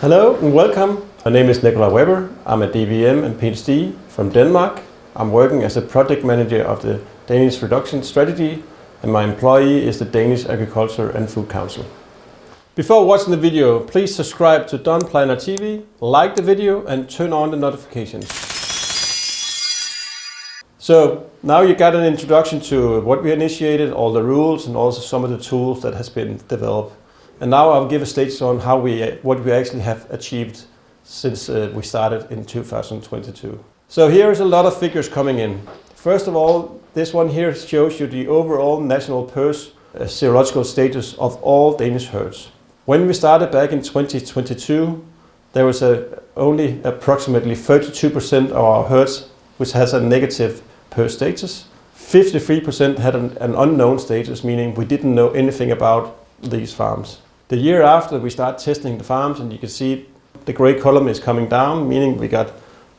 Hello and welcome. My name is Nikolai. I'm a DVM and PhD from Denmark. I'm working as a project manager of the Danish reduction strategy, and my employee is the Danish Agriculture and Food Council. Before watching the video, please subscribe to Donplana TV, like the video and turn on the notifications. So now you got an introduction to what we initiated, all the rules and also some of the tools that has been developed. And now I'll give a status on what we actually have achieved since we started in 2022. So here is a lot of figures coming in. First of all, this one here shows you the overall national PRRS serological status of all Danish herds. When we started back in 2022, there was only approximately 32% of our herds which has a negative PRRS status. 53% had an unknown status, meaning we didn't know anything about these farms. The year after, we start testing the farms, and you can see the gray column is coming down, meaning we got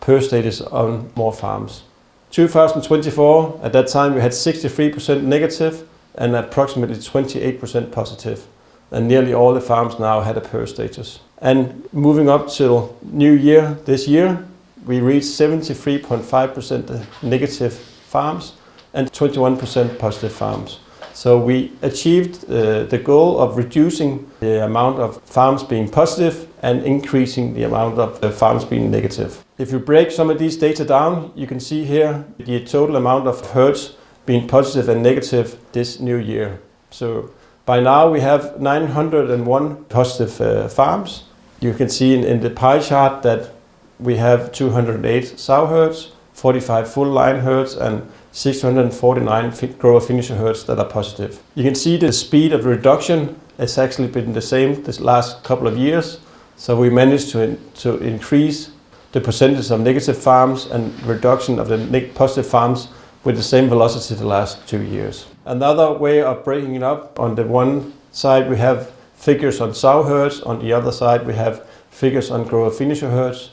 PRRS status on more farms. 2024, at that time we had 63% negative and approximately 28% positive. And nearly all the farms now had a PRRS status. And moving up till New Year, this year, we reached 73.5% negative farms and 21% positive farms. So we achieved the goal of reducing the amount of farms being positive and increasing the amount of farms being negative. If you break some of these data down, you can see here the total amount of herds being positive and negative this new year. So by now we have 901 positive farms. You can see in the pie chart that we have 208 sow herds, 45 full line herds and 649 grower finisher herds that are positive. You can see the speed of reduction has actually been the same this last couple of years. So we managed to increase the percentage of negative farms and reduction of the positive farms with the same velocity the last 2 years. Another way of breaking it up, on the one side we have figures on sow herds, on the other side we have figures on grower finisher herds.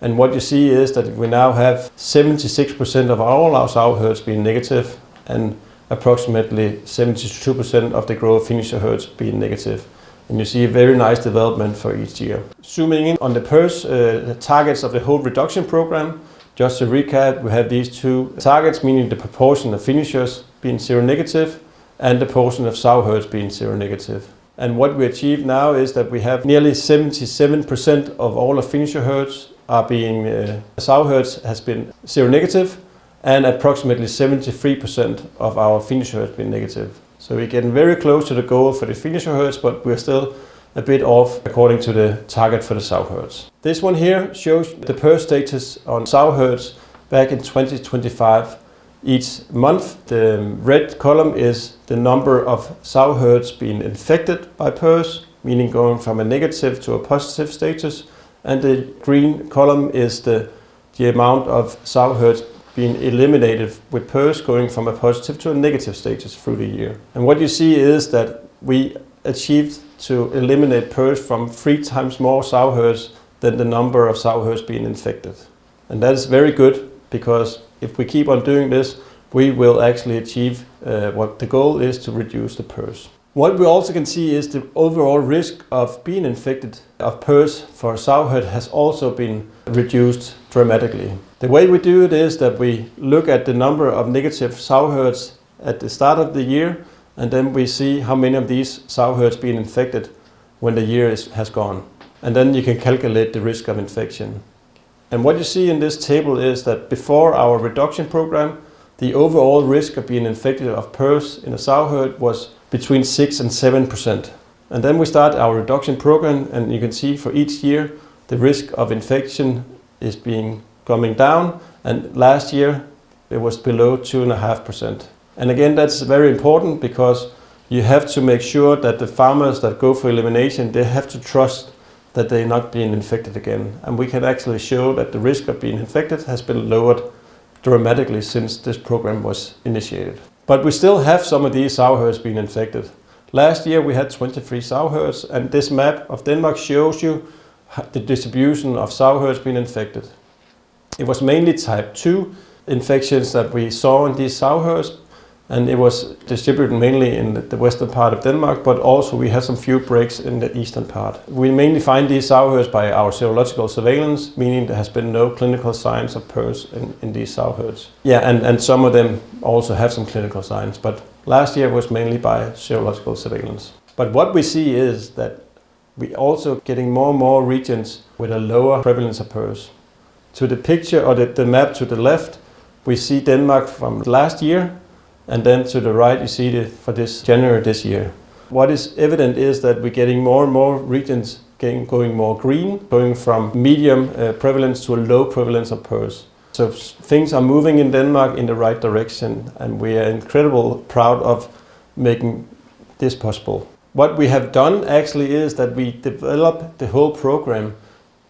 And what you see is that we now have 76% of all our sow herds being negative and approximately 72% of the grower finisher herds being negative. And you see a very nice development for each year. Zooming in on the PRRS targets of the whole reduction program, just to recap, we have these two targets, meaning the proportion of finishers being seronegative and the portion of sow herds being seronegative. And what we achieve now is that we have nearly 77% of all of finisher herds are being, sow herds has been seronegative, and approximately 73% of our finisher herds been negative. So we're getting very close to the goal for the finisher herds, but we're still a bit off according to the target for the sow herds. This one here shows the PRRS status on sow herds back in 2025 each month. The red column is the number of sow herds being infected by PRRS, meaning going from a negative to a positive status. And the green column is the amount of sow herds being eliminated with PRRS, going from a positive to a negative status through the year. And what you see is that we achieved to eliminate PRRS from 3 times more sow herds than the number of sow herds being infected. And that is very good, because if we keep on doing this, we will actually achieve what the goal is, to reduce the PRRS. What we also can see is the overall risk of being infected of PRRS for a sow herd has also been reduced dramatically. The way we do it is that we look at the number of negative sow herds at the start of the year, and then we see how many of these sow herds being infected when the year has gone. And then you can calculate the risk of infection. And what you see in this table is that before our reduction program, the overall risk of being infected of PRRS in a sow herd was between 6 and 7%. And then we start our reduction program, and you can see for each year the risk of infection is coming down, and last year it was below 2.5%. And again, that's very important, because you have to make sure that the farmers that go for elimination, they have to trust that they're not being infected again. And we can actually show that the risk of being infected has been lowered dramatically since this program was initiated. But we still have some of these sow herds being infected. Last year we had 23 sow herds, and this map of Denmark shows you the distribution of sow herds being infected. It was mainly type 2 infections that we saw in these sow herds, And it was distributed mainly in the western part of Denmark, but also we had some few breaks in the eastern part. We mainly find these sow herds by our serological surveillance, meaning there has been no clinical signs of PRRS in these sow herds. Yeah, and some of them also have some clinical signs, but last year was mainly by serological surveillance. But what we see is that we also getting more and more regions with a lower prevalence of PRRS. To the picture or the map to the left, we see Denmark from last year, and then to the right you see it for this January this year. What is evident is that we're getting more and more regions going more green, going from medium prevalence to a low prevalence of PRRS. So things are moving in Denmark in the right direction, and we are incredibly proud of making this possible. What we have done actually is that we developed the whole program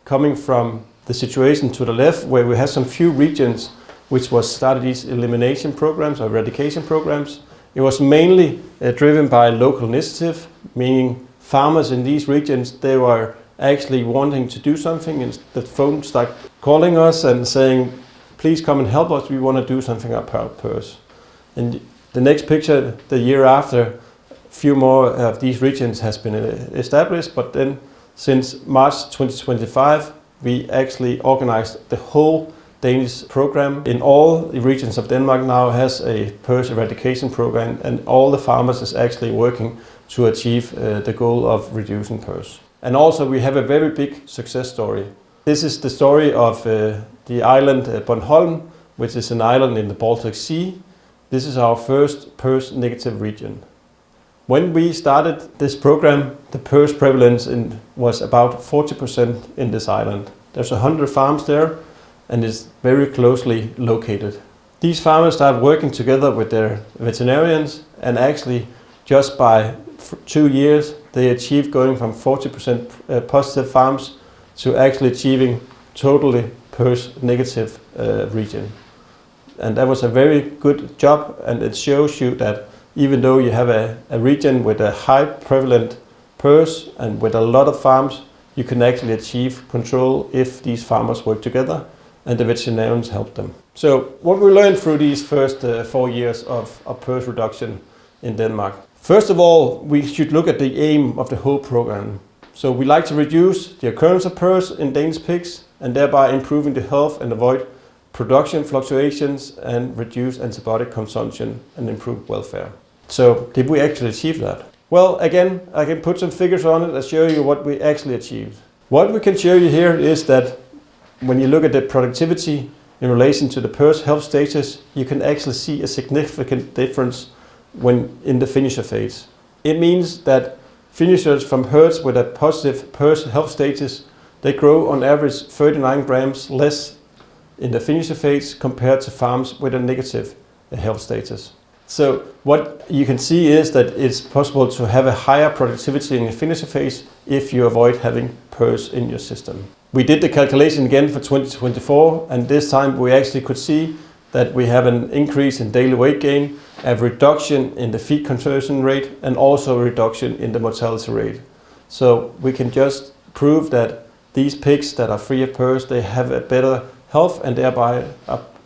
coming from the situation to the left, where we have some few regions which was started these elimination programs or eradication programs. It was mainly driven by local initiative, meaning farmers in these regions, they were actually wanting to do something, and the phone started calling us and saying, please come and help us, we want to do something about PRRS. And the next picture, the year after, few more of these regions has been established, but then since March 2025, we actually organized the whole Danish program. In all the regions of Denmark now has a PRRS eradication program, and all the farmers is actually working to achieve the goal of reducing PRRS. And also we have a very big success story. This is the story of the island Bornholm, which is an island in the Baltic Sea. This is our first PRRS negative region. When we started this program, the PRRS prevalence was about 40% in this island. There's 100 farms there, and it's very closely located. These farmers start working together with their veterinarians, and actually just by 2 years they achieved going from 40% positive farms to actually achieving totally PRRS negative region. And that was a very good job, and it shows you that even though you have a region with a high prevalent PRRS and with a lot of farms, you can actually achieve control if these farmers work together and the veterinarians help them. So what we learned through these first 4 years of PRRS reduction in Denmark. First of all, we should look at the aim of the whole program. So we like to reduce the occurrence of PRRS in Danish pigs, and thereby improving the health and avoid production fluctuations and reduce antibiotic consumption and improve welfare. So did we actually achieve that? Well, again, I can put some figures on it and show you what we actually achieved. What we can show you here is that when you look at the productivity in relation to the PRRS health status, you can actually see a significant difference when in the finisher phase. It means that finishers from herds with a positive PRRS health status, they grow on average 39 grams less in the finisher phase compared to farms with a negative health status. So what you can see is that it's possible to have a higher productivity in the finisher phase if you avoid having PRRS in your system. We did the calculation again for 2024, and this time we actually could see that we have an increase in daily weight gain, a reduction in the feed conversion rate, and also a reduction in the mortality rate. So we can just prove that these pigs that are free of PRRS, they have a better health, and thereby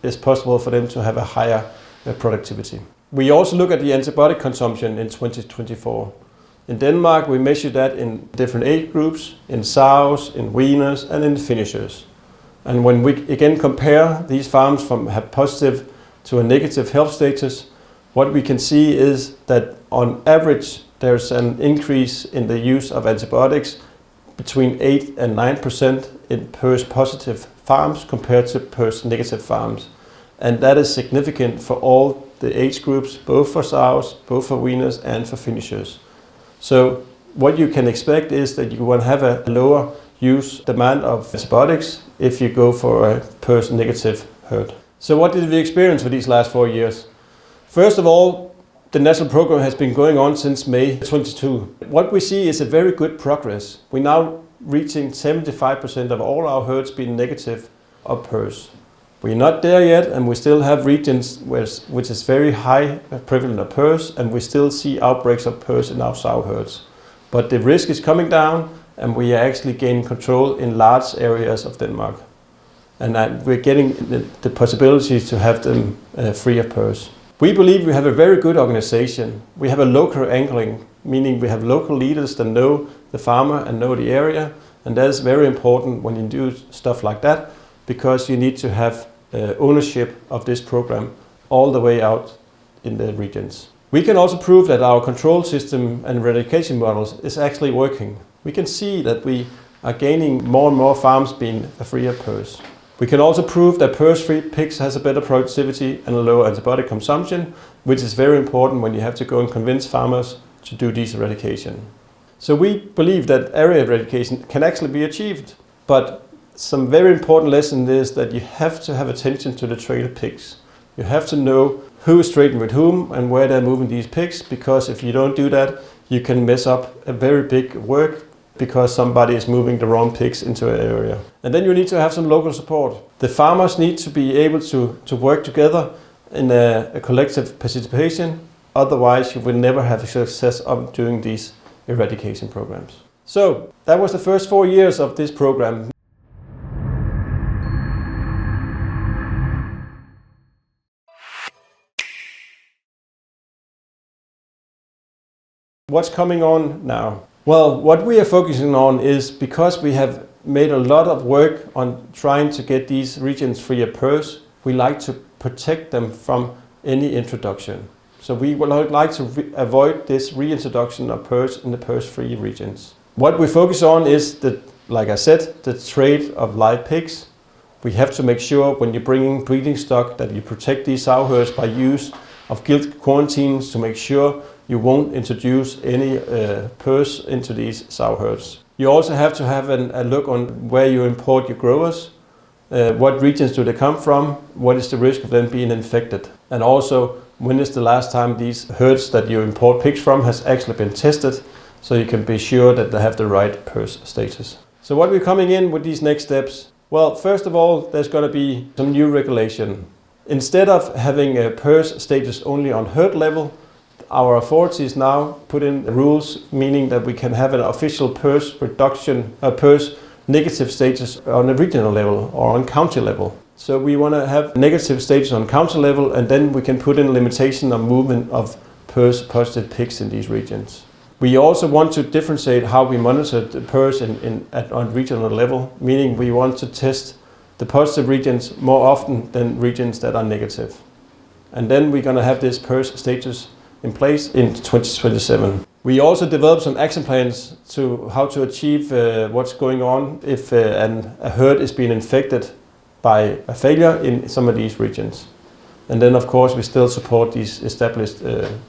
it's possible for them to have a higher productivity. We also look at the antibiotic consumption in 2024. In Denmark, we measure that in different age groups, in sows, in weaners, and in finishers. And when we again compare these farms from a positive to a negative health status, what we can see is that on average, there's an increase in the use of antibiotics between 8 and 9% in PRRS positive farms compared to PRRS negative farms. And that is significant for all the age groups, both for sows, both for weaners, and for finishers. So what you can expect is that you will have a lower use demand of antibiotics if you go for a PRRS negative herd. So what did we experience for these last 4 years? First of all, the national program has been going on since May 22. What we see is a very good progress. We're now reaching 75% of all our herds being negative of PRRS. We're not there yet, and we still have regions which is very high prevalent of PRRS, and we still see outbreaks of PRRS in our sow herds. But the risk is coming down, and we are actually gaining control in large areas of Denmark. And we're getting the possibility to have them free of PRRS. We believe we have a very good organization. We have a local angling, meaning we have local leaders that know the farmer and know the area, and that is very important when you do stuff like that, because you need to have ownership of this program all the way out in the regions. We can also prove that our control system and eradication models is actually working. We can see that we are gaining more and more farms being free of PRRS. We can also prove that PRRS-free pigs has a better productivity and a lower antibiotic consumption, which is very important when you have to go and convince farmers to do this eradication. So we believe that area eradication can actually be achieved, but some very important lesson is that you have to have attention to the traded pigs. You have to know who is trading with whom and where they're moving these pigs, because if you don't do that, you can mess up a very big work because somebody is moving the wrong pigs into an area. And then you need to have some local support. The farmers need to be able to work together in a collective participation, otherwise you will never have success of doing these eradication programs. So that was the first 4 years of this program. What's coming on now? Well, what we are focusing on is, because we have made a lot of work on trying to get these regions free of PRRS, we like to protect them from any introduction. So we would like to avoid this reintroduction of PRRS in the PRRS-free regions. What we focus on is, like I said, the trade of live pigs. We have to make sure when you're bringing breeding stock that you protect these sow herds by use of guilt quarantines to make sure you won't introduce any PRRS into these sow herds. You also have to have a look on where you import your growers. What regions do they come from? What is the risk of them being infected? And also, when is the last time these herds that you import pigs from has actually been tested, so you can be sure that they have the right PRRS status. So what we're coming in with these next steps? Well, first of all, there's going to be some new regulation. Instead of having a PRRS status only on herd level, our authorities now put in rules, meaning that we can have an official PRRS reduction, PRRS negative status on a regional level or on county level. So we want to have negative status on county level, and then we can put in limitation on movement of PRRS positive pigs in these regions. We also want to differentiate how we monitor the PRRS on regional level, meaning we want to test the positive regions more often than regions that are negative. And then we're going to have this PRRS status in place in 2027. We also developed some action plans to how to achieve what's going on if a herd is being infected by a failure in some of these regions. And then of course we still support these established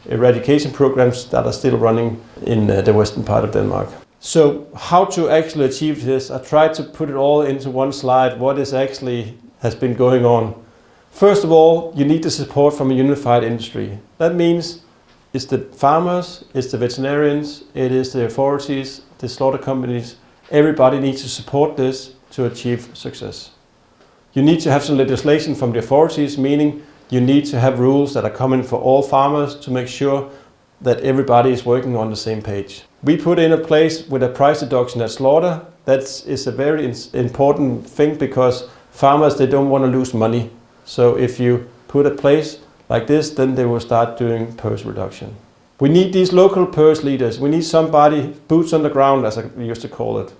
eradication programs that are still running in the western part of Denmark. So how to actually achieve this? I tried to put it all into one slide, what is actually has been going on. First of all, you need the support from a unified industry. That means it's the farmers, it's the veterinarians, it is the authorities, the slaughter companies. Everybody needs to support this to achieve success. You need to have some legislation from the authorities, meaning you need to have rules that are common for all farmers to make sure that everybody is working on the same page. We put in a place with a price deduction at slaughter. That is a very important thing, because farmers, they don't want to lose money. So if you put a place like this, then they will start doing PRRS reduction. We need these local PRRS leaders. We need somebody, boots on the ground, as I used to call it.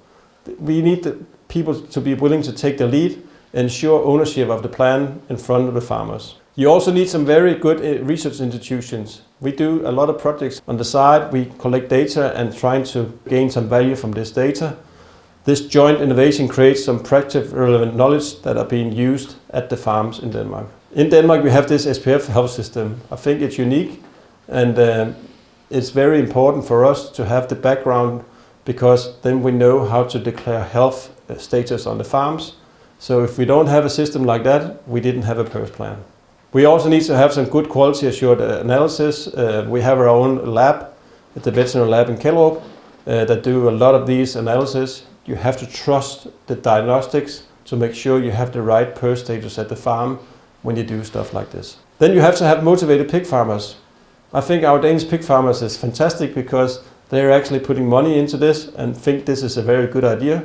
We need the people to be willing to take the lead, ensure ownership of the plan in front of the farmers. You also need some very good research institutions. We do a lot of projects on the side. We collect data and trying to gain some value from this data. This joint innovation creates some practical relevant knowledge that are being used at the farms in Denmark. In Denmark, we have this SPF health system. I think it's unique, and it's very important for us to have the background, because then we know how to declare health status on the farms. So if we don't have a system like that, we didn't have a PRRS plan. We also need to have some good quality assured analysis. We have our own lab at the veterinary lab in Kjellerup that do a lot of these analysis. You have to trust the diagnostics to make sure you have the right PRRS status at the farm when you do stuff like this. Then you have to have motivated pig farmers. I think our Danish pig farmers is fantastic, because they're actually putting money into this and think this is a very good idea.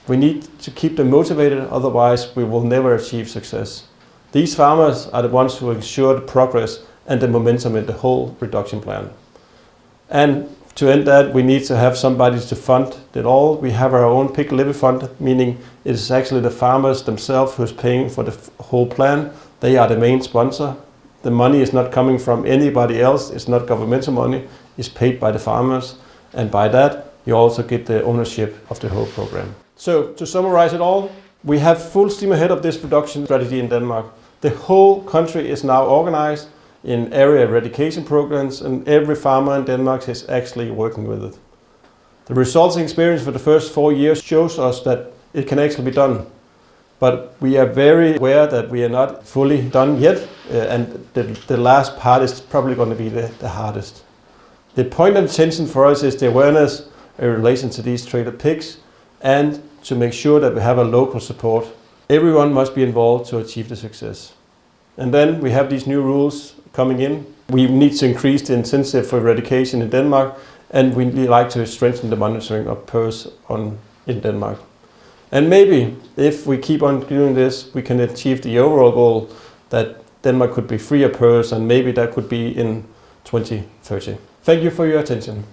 We need to keep them motivated, otherwise we will never achieve success. These farmers are the ones who ensure the progress and the momentum in the whole reduction plan. And to end that, we need to have somebody to fund it all. We have our own pig levy fund, meaning it is actually the farmers themselves who's paying for the whole plan. They are the main sponsor. The money is not coming from anybody else. It's not governmental money. It's paid by the farmers. And by that, you also get the ownership of the whole program. So to summarize it all, we have full steam ahead of this production strategy in Denmark. The whole country is now organized in area eradication programs, and every farmer in Denmark is actually working with it. The resulting experience for the first 4 years shows us that it can actually be done. But we are very aware that we are not fully done yet, and the last part is probably going to be the hardest. The point of attention for us is the awareness in relation to these traded pigs, and to make sure that we have a local support. Everyone must be involved to achieve the success. And then we have these new rules coming in. We need to increase the incentive for eradication in Denmark, and we like to strengthen the monitoring of PRRS in Denmark. And maybe if we keep on doing this, we can achieve the overall goal that Denmark could be free of PRRS, and maybe that could be in 2030. Thank you for your attention.